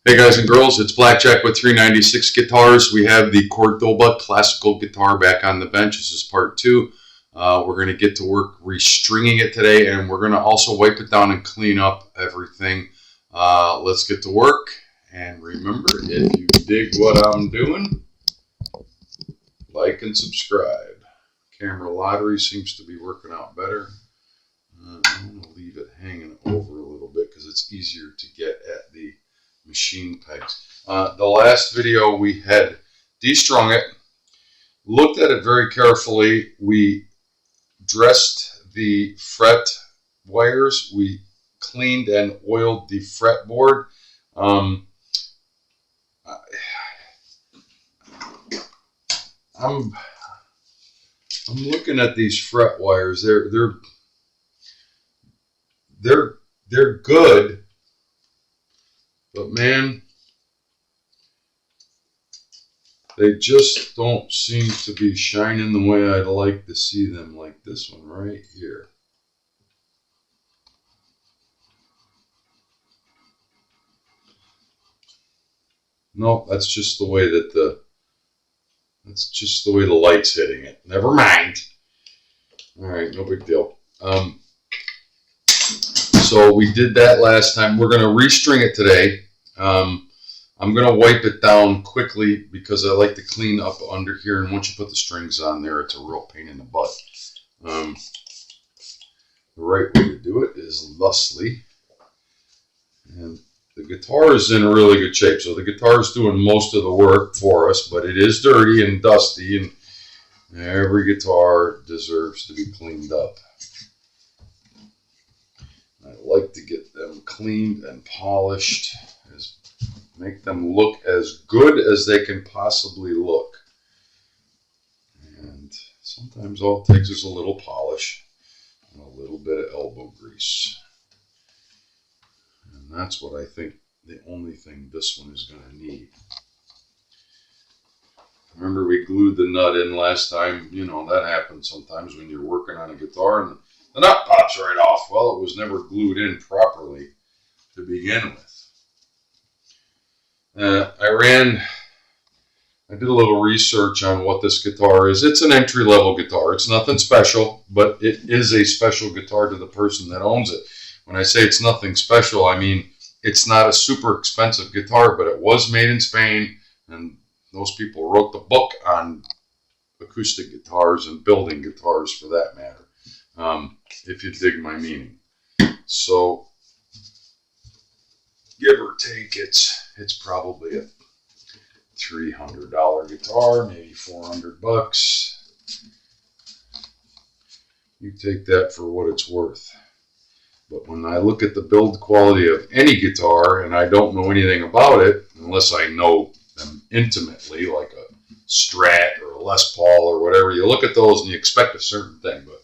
Hey guys and girls, it's Blackjack with 396 Guitars. We have the Cordoba Classical guitar back on the bench. This is part two. We're going to get to work restringing it today, and we're going to also wipe it down and clean up everything. Let's get to work. And remember, if you dig what I'm doing, like and subscribe. Camera lottery seems to be working out better. I'm going to leave it hanging over a little bit because it's easier to get at the machine pegs. The last video we had destrung it, looked at it very carefully. We dressed the fret wires. We cleaned and oiled the fretboard. I'm looking at these fret wires. They're good. But man, they just don't seem to be shining the way I'd like to see them, like this one right here. No, that's just the way that the light's hitting it. Never mind. All right, no big deal. So we did that last time. We're going to restring it today. I'm going to wipe it down quickly because I like to clean up under here. And once you put the strings on there, it's a real pain in the butt. The right way to do it is thusly. And the guitar is in really good shape. So the guitar is doing most of the work for us, but it is dirty and dusty. And every guitar deserves to be cleaned up. I like to get them cleaned and polished, make them look as good as they can possibly look. And sometimes all it takes is a little polish and a little bit of elbow grease. And that's what I think the only thing this one is going to need. Remember we glued the nut in last time. You know, that happens sometimes when you're working on a guitar and the nut pops right off. Well, it was never glued in properly to begin with. I did a little research on what this guitar is. It's an entry-level guitar. It's nothing special, but it is a special guitar to the person that owns it. When I say it's nothing special, I mean it's not a super expensive guitar, but it was made in Spain, and those people wrote the book on acoustic guitars and building guitars for that matter. If you dig my meaning. So, give or take, it's probably a $300 guitar, maybe $400. You take that for what it's worth. But when I look at the build quality of any guitar, and I don't know anything about it, unless I know them intimately, like a Strat or a Les Paul or whatever, you look at those and you expect a certain thing. But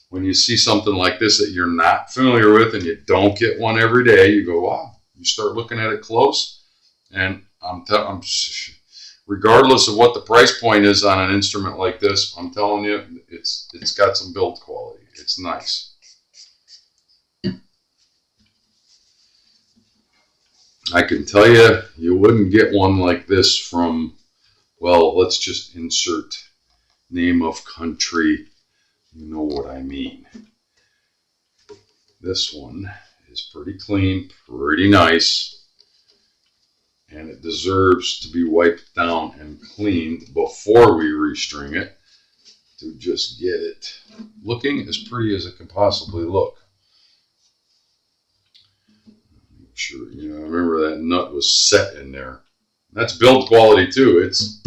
when you see something like this that you're not familiar with and you don't get one every day, you go, wow. You start looking at it close, and I'm regardless of what the price point is on an instrument like this, I'm telling you, it's got some build quality. It's nice. I can tell you, you wouldn't get one like this from, well, let's just insert name of country. You know what I mean. This one is pretty clean, pretty nice, and it deserves to be wiped down and cleaned before we restring it to just get it looking as pretty as it can possibly look. Make sure, remember that nut was set in there. That's build quality too. It's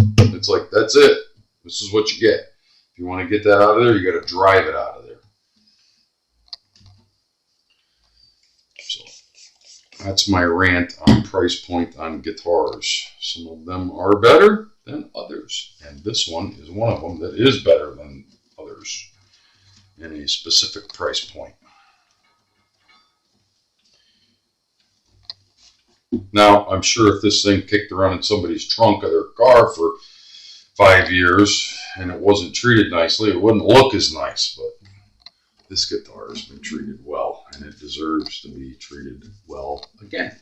like, that's it. This is what you get. If you want to get that out of there, you got to drive it out of there. So that's my rant on price point on guitars. Some of them are better than others, and this one is one of them that is better than others in a specific price point. Now, I'm sure if this thing kicked around in somebody's trunk of their car for 5 years and it wasn't treated nicely, it wouldn't look as nice, but this guitar has been treated well, and it deserves to be treated well again.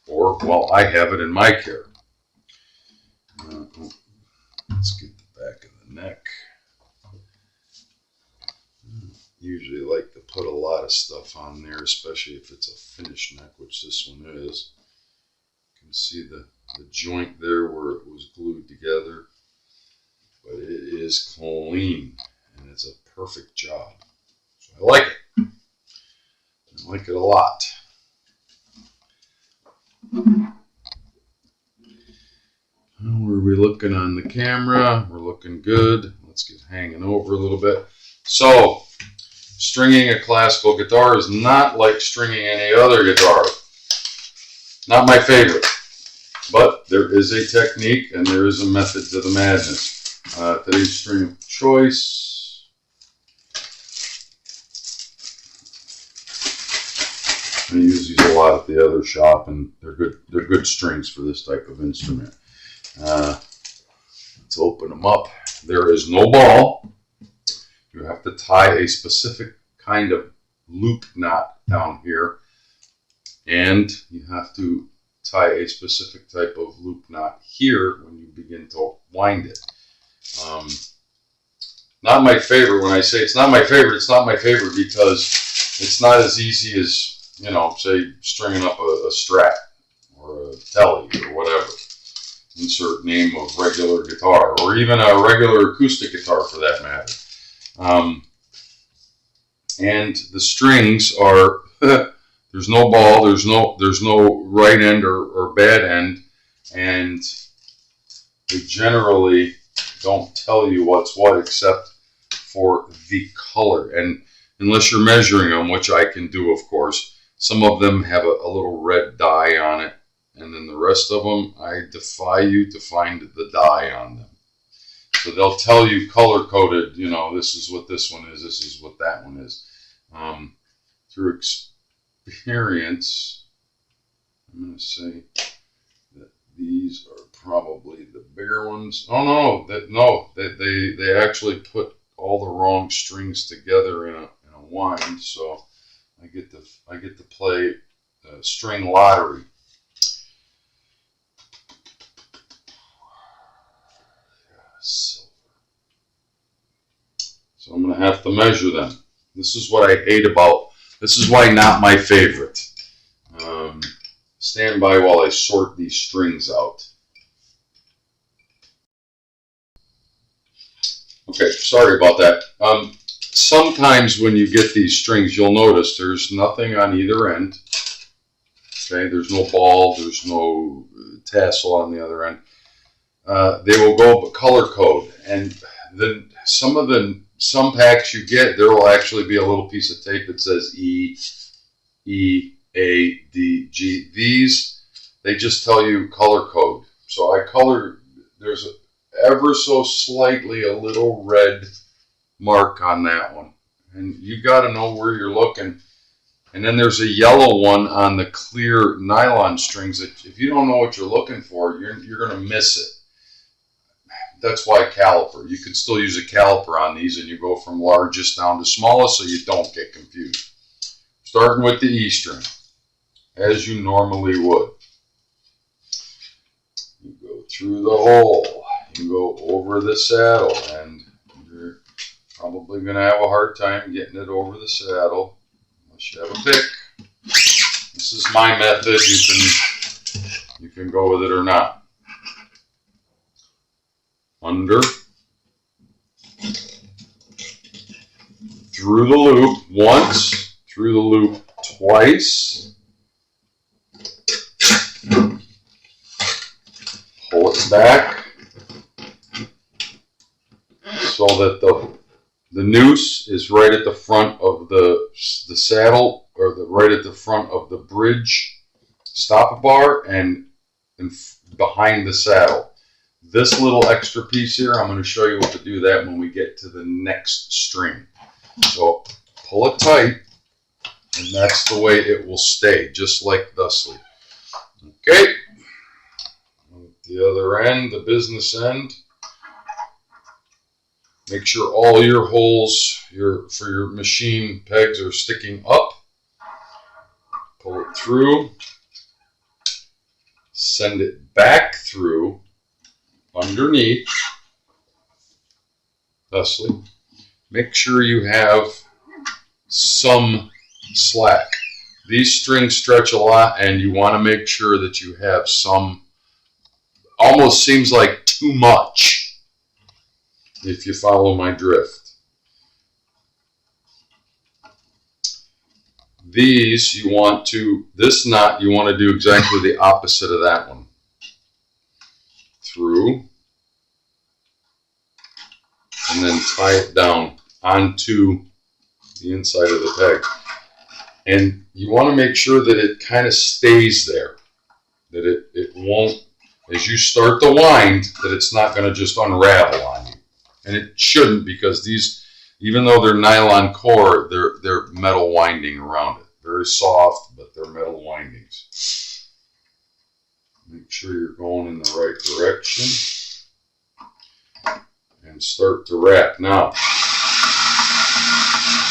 Or or, well, I have it in my care. Let's get the back of the neck. Usually like to put a lot of stuff on there, especially if it's a finished neck, which this one is. You can see the joint there where it was glued together, but it is clean and it's a perfect job. So I like it. I like it a lot. Where are we looking on the camera? We're looking good. Let's get hanging over a little bit. So, stringing a classical guitar is not like stringing any other guitar. Not my favorite. But there is a technique and there is a method to the madness. Today's string of choice. I use these a lot at the other shop, and they're good strings for this type of instrument. Let's open them up. There is no ball. You have to tie a specific kind of loop knot down here, and you have to tie a specific type of loop knot here when you begin to wind it. Not my favorite. When I say it's not my favorite because it's not as easy as, you know, say stringing up a Strat or a Tele or whatever. Insert name of regular guitar, or even a regular acoustic guitar for that matter. And the strings are there's no ball, there's no right end or bad end, and they generally don't tell you what's what except for the color. And unless you're measuring them, which I can do, of course, some of them have a little red dye on it. And then the rest of them, I defy you to find the dye on them. So they'll tell you color-coded, you know, this is what this one is, this is what that one is. Through experience, I'm going to say that these are probably the bigger ones. Oh no, they actually put all the wrong strings together in a wind. So I get to play string lottery. Silver. So I'm going to have to measure them. This is what I hate about. This is why not my favorite. Stand by while I sort these strings out. Okay, sorry about that. Sometimes when you get these strings, you'll notice there's nothing on either end. Okay, there's no ball, there's no tassel on the other end. They will go color code, and then some packs you get, there will actually be a little piece of tape that says E, A, D, G. These, they just tell you color code. So I color, there's ever so slightly a little red mark on that one, and you got to know where you're looking. And then there's a yellow one on the clear nylon strings that if you don't know what you're looking for, you're going to miss it. That's why caliper. You can still use a caliper on these, and you go from largest down to smallest so you don't get confused. Starting with the E string, as you normally would. You go through the hole, you go over the saddle, and you're probably going to have a hard time getting it over the saddle unless you have a pick. This is my method. You can go with it or not. Under, through the loop once, through the loop twice, pull it back so that the noose is right at the front of the saddle, or right at the front of the bridge stop bar and behind the saddle. This little extra piece here, I'm going to show you what to do that when we get to the next string. So pull it tight, and that's the way it will stay, just like thusly. Okay, the other end, the business end. Make sure all your holes for your machine pegs are sticking up. Pull it through. send it back through underneath, thusly. Make sure you have some slack. These strings stretch a lot, and you want to make sure that you have some, almost seems like too much, if you follow my drift. These you want to, this knot you want to do exactly the opposite of that one. Through, and then tie it down onto the inside of the peg. And you want to make sure that it kind of stays there, that it won't, as you start to wind, that it's not going to just unravel on you. And it shouldn't, because these, even though they're nylon core, they're metal winding around it. Very soft, but they're metal windings. Make sure you're going in the right direction. And start to wrap. Now,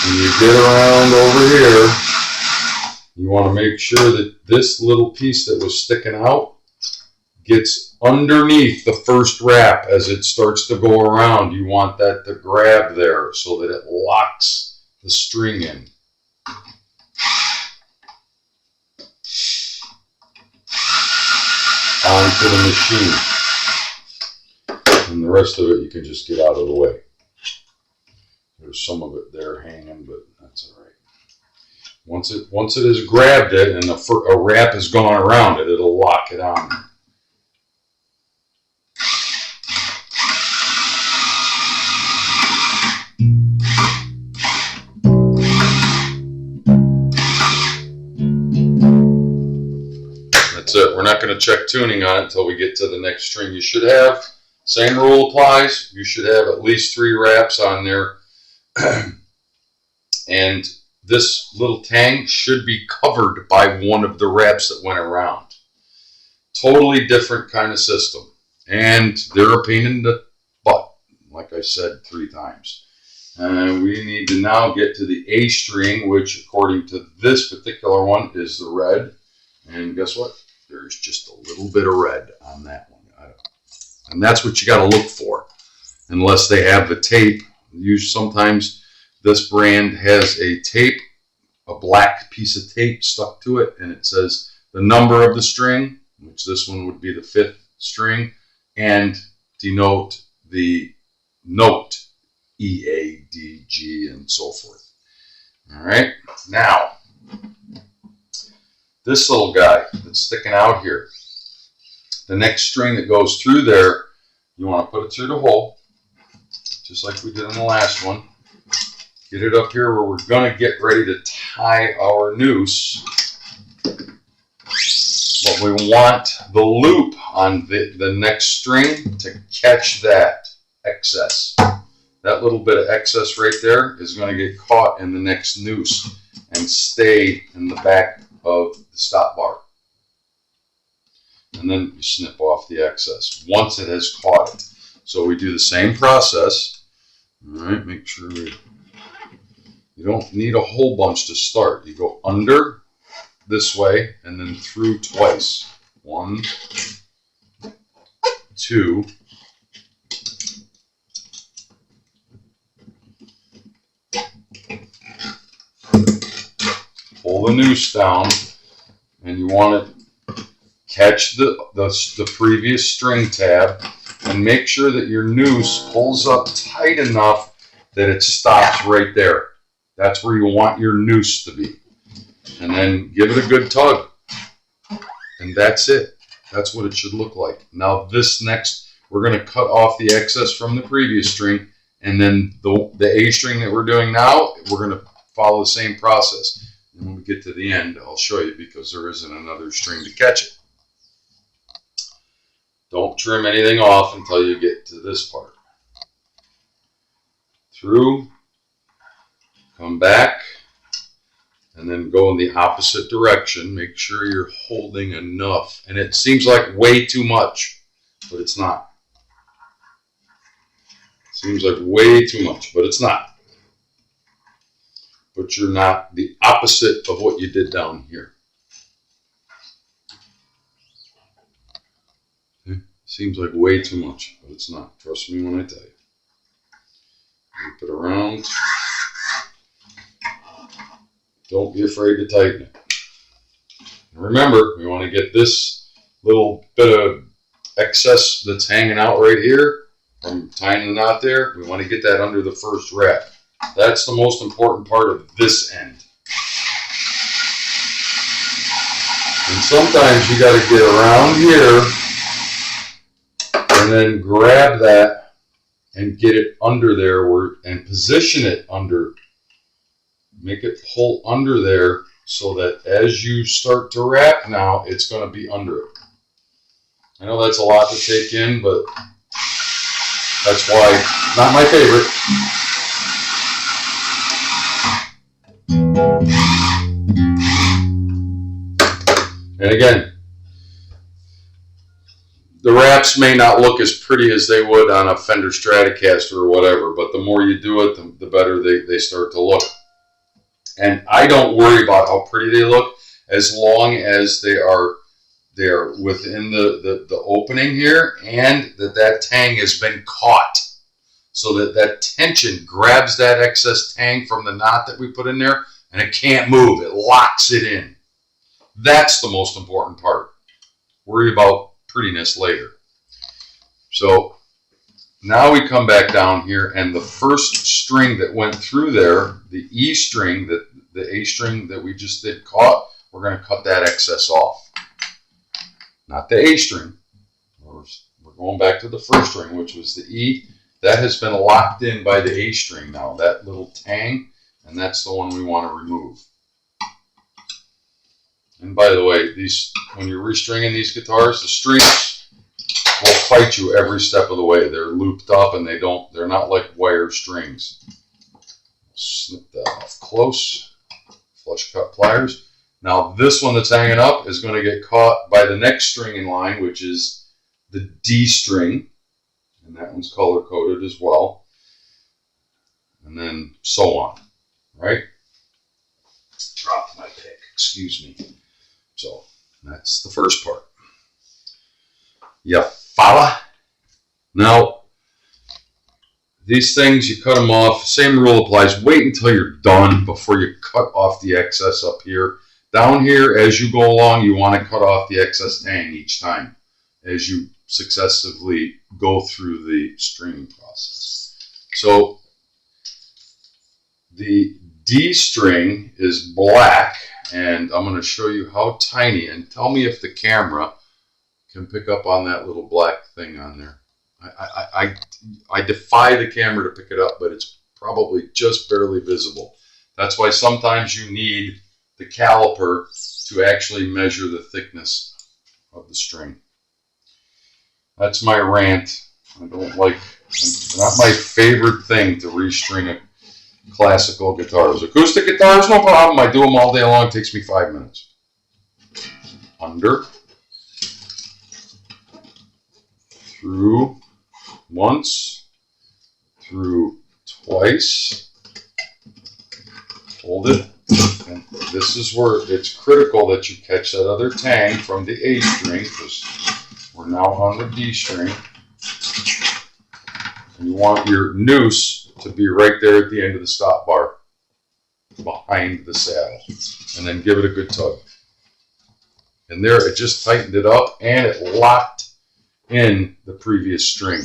when you get around over here, you want to make sure that this little piece that was sticking out gets underneath the first wrap as it starts to go around. You want that to grab there so that it locks the string in. Onto the machine. And the rest of it you can just get out of the way. There's some of it there hanging, but that's all right. Once it has grabbed it and a wrap has gone around it, it'll lock it on. That's it. We're not going to check tuning on it until we get to the next string. You should have, same rule applies, you should have at least 3 wraps on there. And this little tang should be covered by one of the wraps that went around. Totally different kind of system. And they're a pain in the butt, like I said 3 times. And we need to now get to the A string, which according to this particular one is the red. And guess what? There's just a little bit of red on that one. And that's what you got to look for. Unless they have the tape. Sometimes this brand has a tape, a black piece of tape stuck to it, and it says the number of the string, which this one would be the 5th string, and denote the note, E, A, D, G, and so forth. All right, now, this little guy that's sticking out here, the next string that goes through there, you want to put it through the hole, just like we did in the last one. Get it up here where we're going to get ready to tie our noose. But we want the loop on the next string to catch that excess. That little bit of excess right there is going to get caught in the next noose and stay in the back of the stop bar. And then you snip off the excess once it has caught it. So we do the same process. All right, make sure you don't need a whole bunch to start. You go under this way and then through twice. 1, 2, pull the noose down, and you want to catch the previous string tab and make sure that your noose pulls up tight enough that it stops right there. That's where you want your noose to be. And then give it a good tug. And that's it. That's what it should look like. Now this next, we're going to cut off the excess from the previous string. And then the A string that we're doing now, we're going to follow the same process. And when we get to the end, I'll show you because there isn't another string to catch it. Don't trim anything off until you get to this part. Through, come back, and then go in the opposite direction. Make sure you're holding enough. And it seems like way too much, but it's not. It seems like way too much, but it's not. But you're not the opposite of what you did down here. Seems like way too much, but it's not. Trust me when I tell you. Loop it around. Don't be afraid to tighten it. And remember, we want to get this little bit of excess that's hanging out right here from tying the knot there. We want to get that under the first wrap. That's the most important part of this end. And sometimes you got to get around here and then grab that and get it under there and position it under. Make it pull under there so that as you start to wrap now, it's going to be under it. I know that's a lot to take in, but that's why not my favorite. And again, the wraps may not look as pretty as they would on a Fender Stratocaster or whatever, but the more you do it, the better they start to look. And I don't worry about how pretty they look as long as they are within the opening here, and that tang has been caught, so that tension grabs that excess tang from the knot that we put in there, and it can't move. It locks it in. That's the most important part. Worry about prettiness later. So now we come back down here, and the first string that went through there, the E string, the A string that we just did caught, we're going to cut that excess off. Not the A string. We're going back to the first string, which was the E. That has been locked in by the A string now, that little tang, and that's the one we want to remove. And by the way, when you're restringing these guitars, the strings will fight you every step of the way. They're looped up and they're not like wire strings. Snip that off close. Flush cut pliers. Now this one that's hanging up is going to get caught by the next string in line, which is the D string, and that one's color coded as well, and then so on, right? Dropped my pick, excuse me. So that's the first part. You follow? Now these things, you cut them off. Same rule applies. Wait until you're done before you cut off the excess up here. Down here, as you go along, you want to cut off the excess tang each time as you successively go through the stringing process. So the D string is black, and I'm going to show you how tiny, and tell me if the camera can pick up on that little black thing on there. I defy the camera to pick it up, but it's probably just barely visible. That's why sometimes you need the caliper to actually measure the thickness of the string. That's my rant. It's not my favorite thing to restring classical guitars. Acoustic guitars, no problem. I do them all day long. It takes me 5 minutes. Under, through once, through twice, hold it, and this is where it's critical that you catch that other tang from the A string, because we're now on the D string, and you want your noose to be right there at the end of the stop bar, behind the saddle, and then give it a good tug. And there, it just tightened it up, and it locked in the previous string.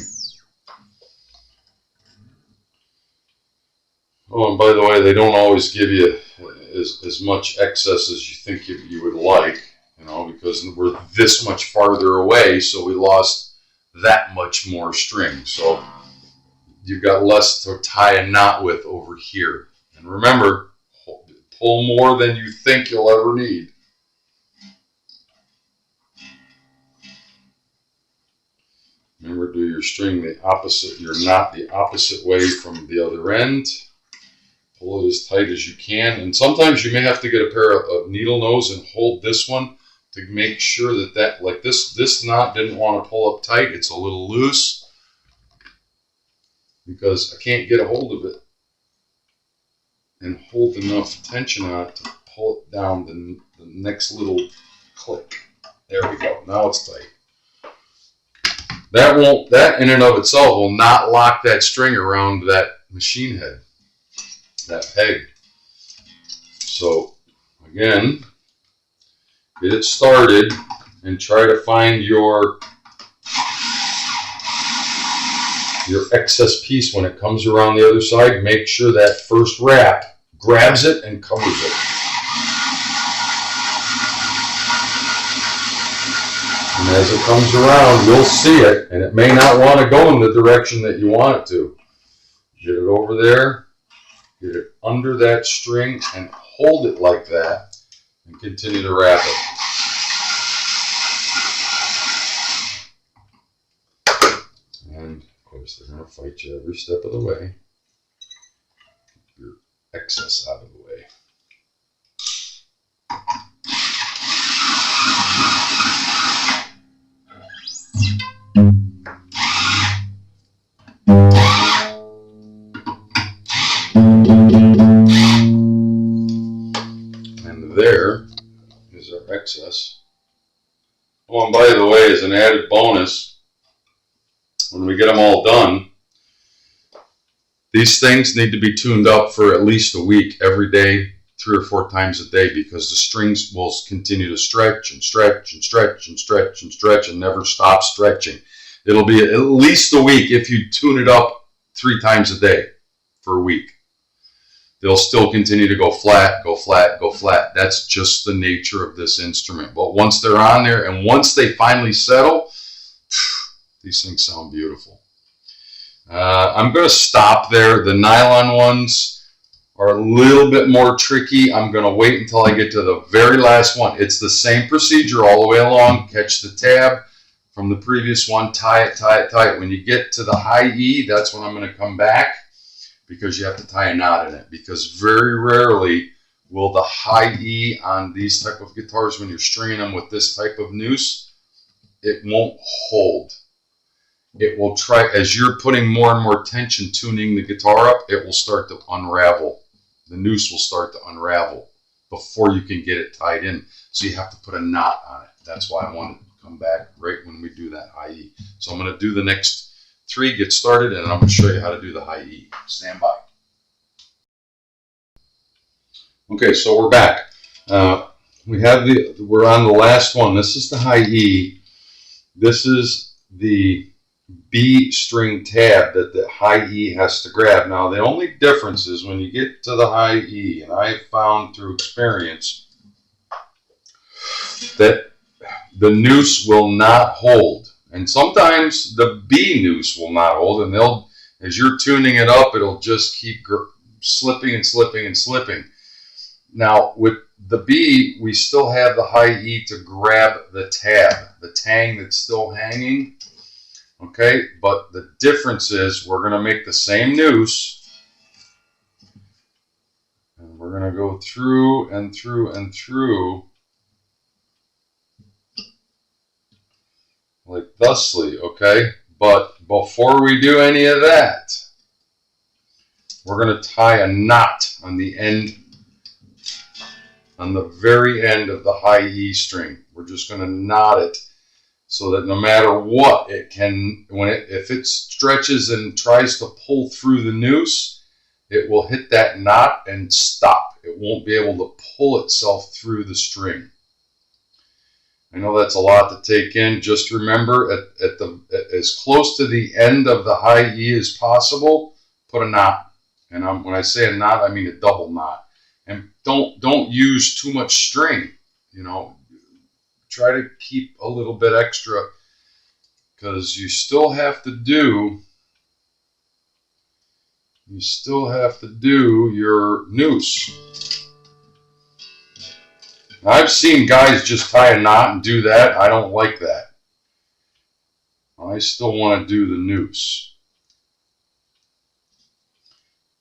Oh, and by the way, they don't always give you as much excess as you think you would like, because we're this much farther away, so we lost that much more string. So you've got less to tie a knot with over here. And remember, pull more than you think you'll ever need. Remember, do your string your knot the opposite way from the other end. Pull it as tight as you can. And sometimes you may have to get a pair of needle nose and hold this one to make sure that like this knot didn't want to pull up tight. It's a little loose because I can't get a hold of it and hold enough tension on it to pull it down the next little click. There we go. Now it's tight. That in and of itself will not lock that string around that machine head, that peg. So again, get it started and try to find your excess piece when it comes around the other side. Make sure that first wrap grabs it and covers it. And as it comes around, you'll see it, and it may not want to go in the direction that you want it to. Get it over there, get it under that string, and hold it like that, and continue to wrap it. And of course, they're going to fight you every step of the way. Keep your excess out of the way. And there is our excess. Oh, and by the way, as an added bonus, when we get them all done, these things need to be tuned up for at least a week, every day, 3 or 4 times a day, because the strings will continue to stretch and stretch and stretch and stretch and stretch and never stop stretching. It'll be at least a week if you tune it up 3 times a day for a week. They'll still continue to go flat, go flat, go flat. That's just the nature of this instrument. But once they're on there and once they finally settle, these things sound beautiful. I'm going to stop there. The nylon ones are a little bit more tricky. I'm going to wait until I get to the very last one. It's the same procedure all the way along. Catch the tab from the previous one, tie it, tie it, tie it. When you get to the high E, that's when I'm going to come back, because you have to tie a knot in it. Because very rarely will the high E on these type of guitars, when you're stringing them with this type of noose, it won't hold. It will try, as you're putting more and more tension tuning the guitar up, it will start to unravel. The noose will start to unravel before you can get it tied in. So you have to put a knot on it. That's why I wanted to come back right when we do that high E. So I'm going to do the next 3, get started, and I'm going to show you how to do the high E. Stand by. Okay, so we're back. We're on the last one. This is the high E. This is the B string tab that the high E has to grab. Now, the only difference is when you get to the high E, and I found through experience that the noose will not hold. And sometimes the B noose will not hold, and as you're tuning it up, it'll just keep slipping and slipping and slipping. Now, with the B, we still have the high E to grab the tab, the tang that's still hanging. Okay, but the difference is we're going to make the same noose, and we're going to go through and through and through like thusly, okay? But before we do any of that, we're going to tie a knot on the end, on the very end of the high E string. We're just going to knot it so that no matter what, it can, if it stretches and tries to pull through the noose, it will hit that knot and stop. It won't be able to pull itself through the string. I know that's a lot to take in. Just remember, as close to the end of the high E as possible, put a knot. And when I say a knot, I mean a double knot. And don't use too much string. You know, try to keep a little bit extra, because you still have to do your noose. Now, I've seen guys just tie a knot and do that. I don't like that. I still want to do the noose.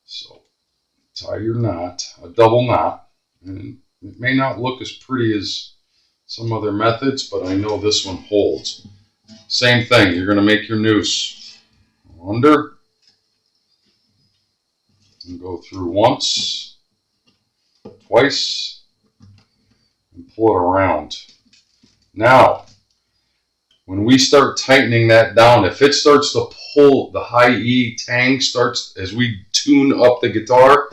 So tie your knot, a double knot, and it may not look as pretty as some other methods, but I know this one holds. Same thing, you're going to make your noose under and go through once, twice, and pull it around. Now, when we start tightening that down, if it starts to pull, the high E tang starts, as we tune up the guitar,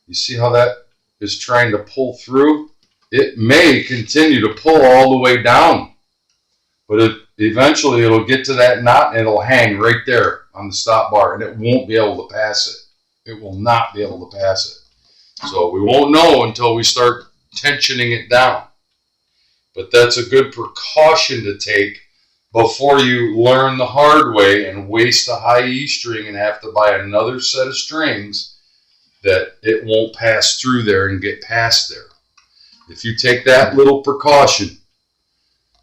you see how that is trying to pull through? It may continue to pull all the way down, but eventually it'll get to that knot and it'll hang right there on the stop bar, and it won't be able to pass it. It will not be able to pass it. So we won't know until we start tensioning it down. But that's a good precaution to take before you learn the hard way and waste a high E string and have to buy another set of strings that it won't pass through there and get past there. If you take that little precaution,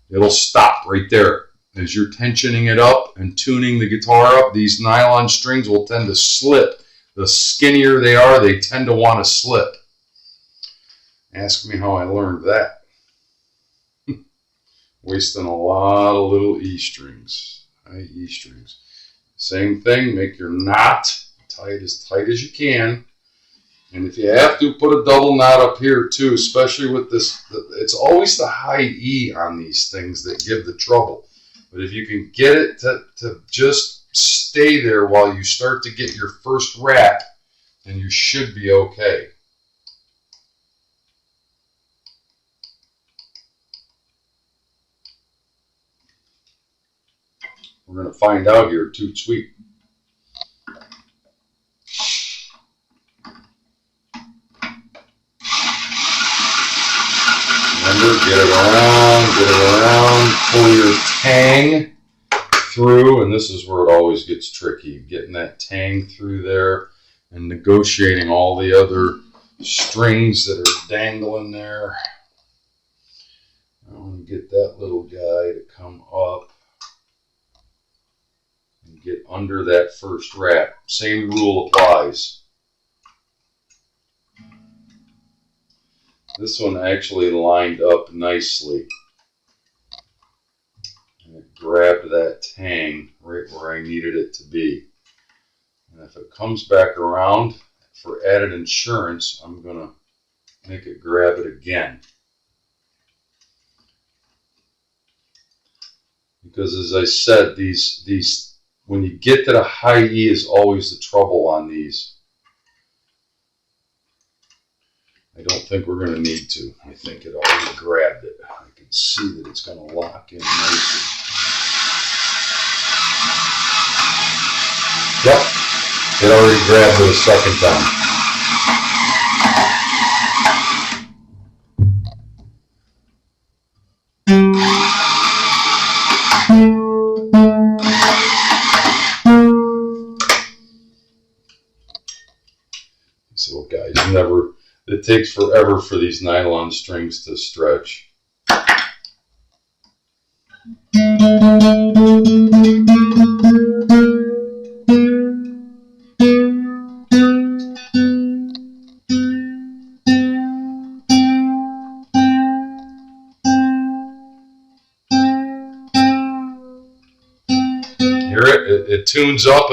it'll stop right there. As you're tensioning it up and tuning the guitar up, these nylon strings will tend to slip. The skinnier they are, they tend to want to slip. Ask me how I learned that. Wasting a lot of little E strings, high E strings. Same thing, make your knot tight as you can. And if you have to, put a double knot up here too, especially with this. It's always the high E on these things that give the trouble. But if you can get it to just stay there while you start to get your first wrap, then you should be okay. We're going to find out here, too sweet. Remember, get it around, pull your tang through, and this is where it always gets tricky, getting that tang through there and negotiating all the other strings that are dangling there. I want to get that little guy to come up and get under that first wrap. Same rule applies. This one actually lined up nicely. And it grabbed that tang right where I needed it to be. And if it comes back around, for added insurance, I'm going to make it grab it again. Because as I said, these when you get to the high E is always the trouble on these. I don't think we're going to need to. I think it already grabbed it. I can see that it's going to lock in nicely. Yep, it already grabbed it a second time. So guys, it takes forever for these nylon strings to stretch. Hear it? It tunes up,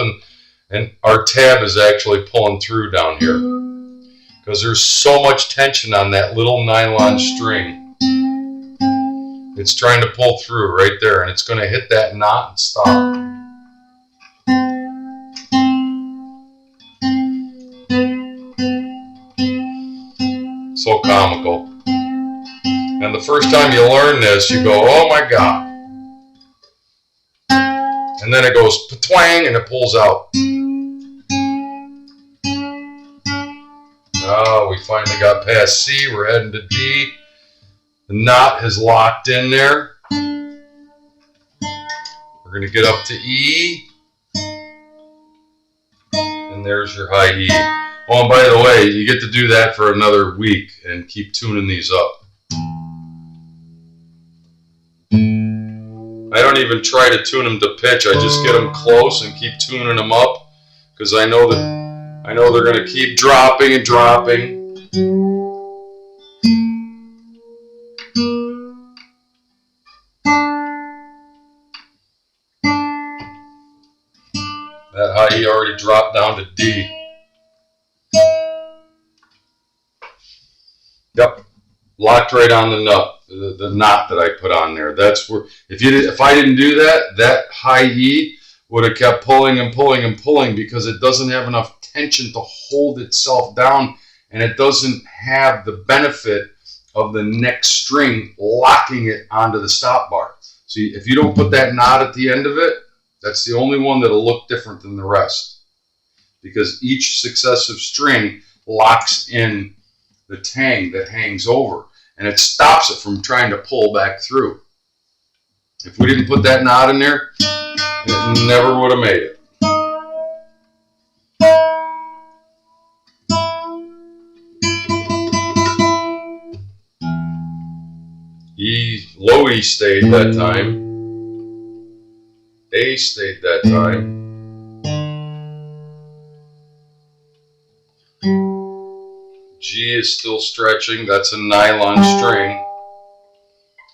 and our tab is actually pulling through down here. Because there's so much tension on that little nylon string. It's trying to pull through right there, and it's going to hit that knot and stop. So comical. And the first time you learn this, you go, oh my God. And then it goes twang and it pulls out. Oh, we finally got past C. We're heading to D. The knot has locked in there. We're going to get up to E. And there's your high E. Oh, and by the way, you get to do that for another week and keep tuning these up. I don't even try to tune them to pitch. I just get them close and keep tuning them up because I know they're going to keep dropping and dropping. That high E already dropped down to D. Yep, locked right on the nut. the knot that I put on there. That's where, if I didn't do that, that high E would have kept pulling and pulling and pulling, because it doesn't have enough tension to hold itself down, and it doesn't have the benefit of the next string locking it onto the stop bar. So if you don't put that knot at the end of it, that's the only one that'll look different than the rest, because each successive string locks in the tang that hangs over, and it stops it from trying to pull back through. If we didn't put that knot in there, it never would have made it. Low E stayed that time. A stayed that time. G is still stretching. That's a nylon string,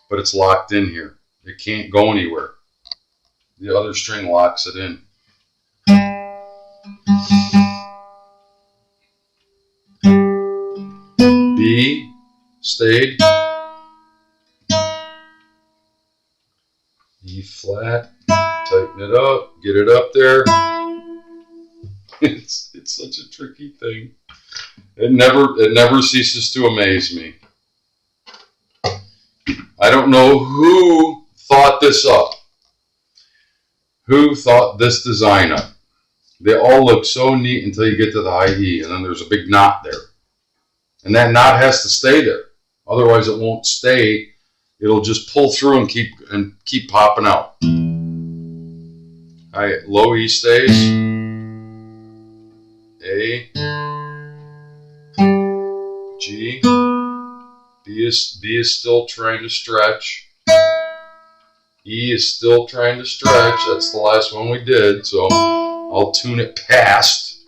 but it's locked in here. It can't go anywhere. The other string locks it in. B stayed. E flat. Tighten it up. Get it up there. It's such a tricky thing. It never ceases to amaze me. I don't know who thought this up. Who thought this design up? They all look so neat until you get to the high E, and then there's a big knot there. And that knot has to stay there. Otherwise it won't stay. It'll just pull through and keep popping out. Alright, low E stays. A, G, B is still trying to stretch. E is still trying to stretch. That's the last one we did, so I'll tune it past.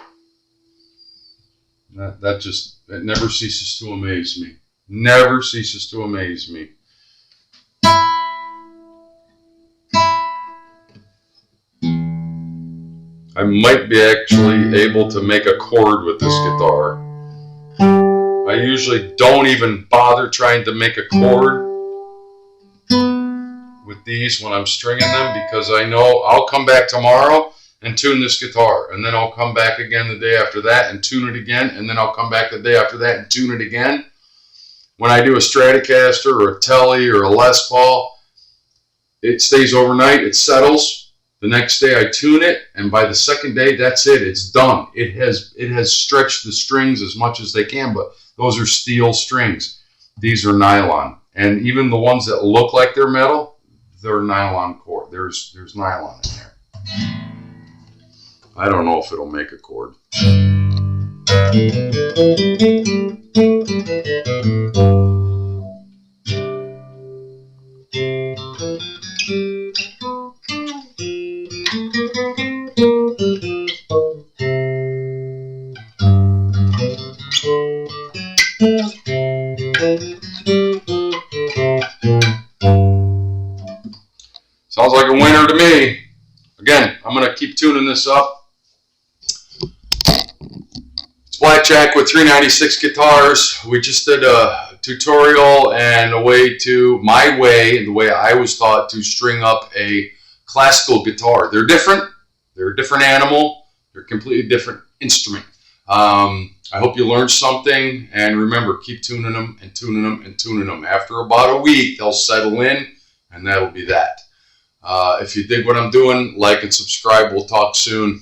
It never ceases to amaze me. Never ceases to amaze me. I might be actually able to make a chord with this guitar. I usually don't even bother trying to make a chord with these when I'm stringing them, because I know I'll come back tomorrow and tune this guitar, and then I'll come back again the day after that and tune it again, and then I'll come back the day after that and tune it again. When I do a Stratocaster or a Tele or a Les Paul, it stays overnight, it settles. The next day I tune it, and by the second day, that's it. It's done. It has stretched the strings as much as they can, but those are steel strings. These are nylon, and even the ones that look like they're metal, they're nylon cord. There's nylon in there. I don't know if it'll make a chord. Sounds like a winner to me. Again, I'm going to keep tuning this up. It's Blackjack with 396 guitars. We just did a tutorial and the way I was taught to string up a classical guitar. They're different. They're a different animal. They're a completely different instrument. I hope you learned something, and remember, keep tuning them and tuning them and tuning them. After about a week, they'll settle in, and that'll be that. If you dig what I'm doing, like and subscribe. We'll talk soon.